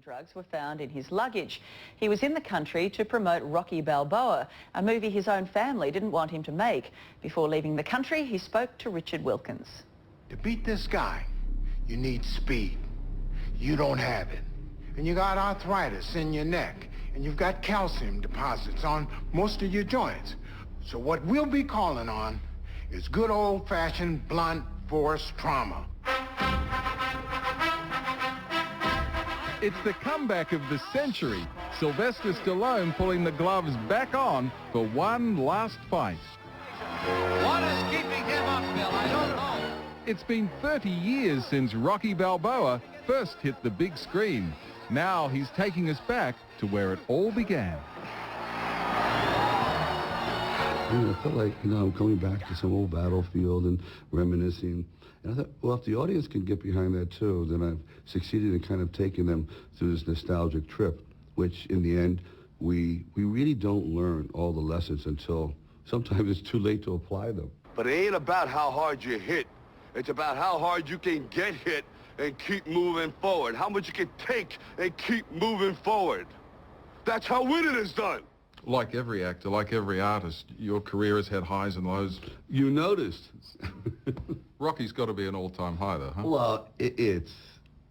Drugs were found in his luggage. He was in the country to promote Rocky Balboa, a movie his own family didn't want him to make. Before leaving the country, he spoke to Richard Wilkins. To beat this guy, you need speed. You don't have it. And you got arthritis in your neck, and you've got calcium deposits on most of your joints. So what we'll be calling on is good old-fashioned blunt force trauma. It's the comeback of the century. Sylvester Stallone pulling the gloves back on for one last fight. What is keeping him up, Bill? I don't know. It's been 30 years since Rocky Balboa first hit the big screen. Now he's taking us back to where it all began. I felt like, I'm coming back to some old battlefield and reminiscing. And I thought, well, if the audience can get behind that too, then I've succeeded in kind of taking them through this nostalgic trip, which in the end, we really don't learn all the lessons until sometimes it's too late to apply them. But it ain't about how hard you hit. It's about how hard you can get hit and keep moving forward. How much you can take and keep moving forward. That's how winning is done. Like every actor, like every artist, your career has had highs and lows. You noticed. Rocky's got to be an all-time high, though, huh? Well, it's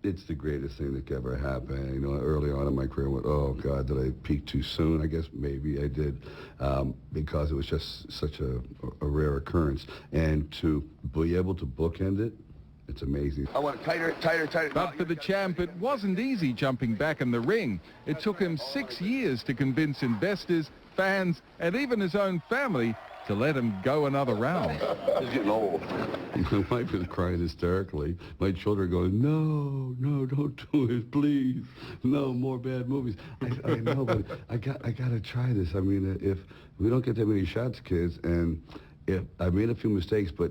the greatest thing that ever happened. Early on in my career, I went, oh, God, did I peak too soon? I guess maybe I did, because it was just such a rare occurrence. And to be able to bookend it, it's amazing. I want tighter, tighter, tighter. But for the champ, it wasn't easy jumping back in the ring. It took him 6 years to convince investors, fans, and even his own family to let him go another round. He's getting old. My wife is crying hysterically. My children are going, no, don't do it, please. No more bad movies. I know, but I got to try this. I mean, if we don't get that many shots, kids, and if I made a few mistakes, but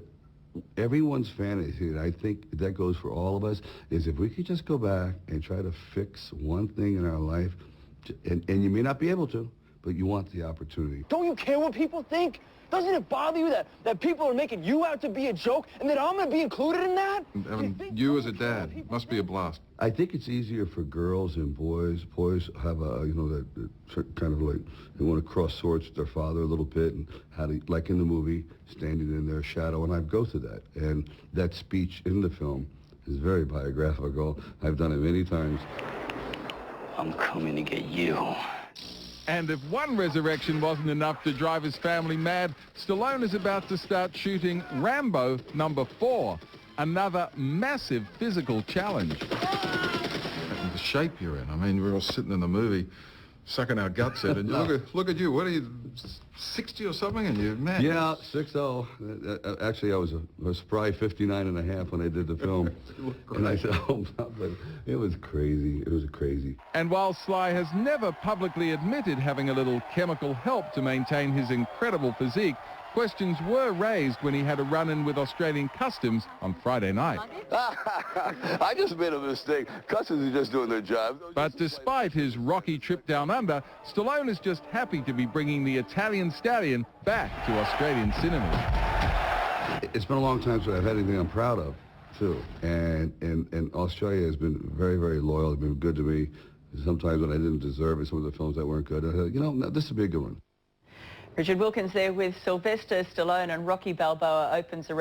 everyone's fantasy, and I think that goes for all of us, is if we could just go back and try to fix one thing in our life, and you may not be able to, but you want the opportunity. Don't you care what people think? Doesn't it bother you that people are making you out to be a joke and that I'm going to be included in that? You as a dad must be a blast. I think it's easier for girls and boys. Boys have that kind of like, they want to cross swords with their father a little bit, and how to, like in the movie, standing in their shadow, and I go through that. And that speech in the film is very biographical. I've done it many times. I'm coming to get you. And if one resurrection wasn't enough to drive his family mad, Stallone is about to start shooting Rambo #4, another massive physical challenge. The shape you're in. I mean, we're all sitting in the movie, sucking our guts in, and look at you. What are you, 60 or something? And you're mad. Yeah, 6'0". Actually, I was a spry 59.5 when I did the film. And I said, oh, but it was crazy. It was crazy. And while Sly has never publicly admitted having a little chemical help to maintain his incredible physique, questions were raised when he had a run-in with Australian Customs on Friday night. I just made a mistake. Customs are just doing their job. But despite his rocky trip down under, Stallone is just happy to be bringing the Italian stallion back to Australian cinemas. It's been a long time since I've had anything I'm proud of, too. And Australia has been very, very loyal. It's been good to me. Sometimes when I didn't deserve it, some of the films that weren't good, I thought, this is a big one. Richard Wilkins there with Sylvester Stallone, and Rocky Balboa opens around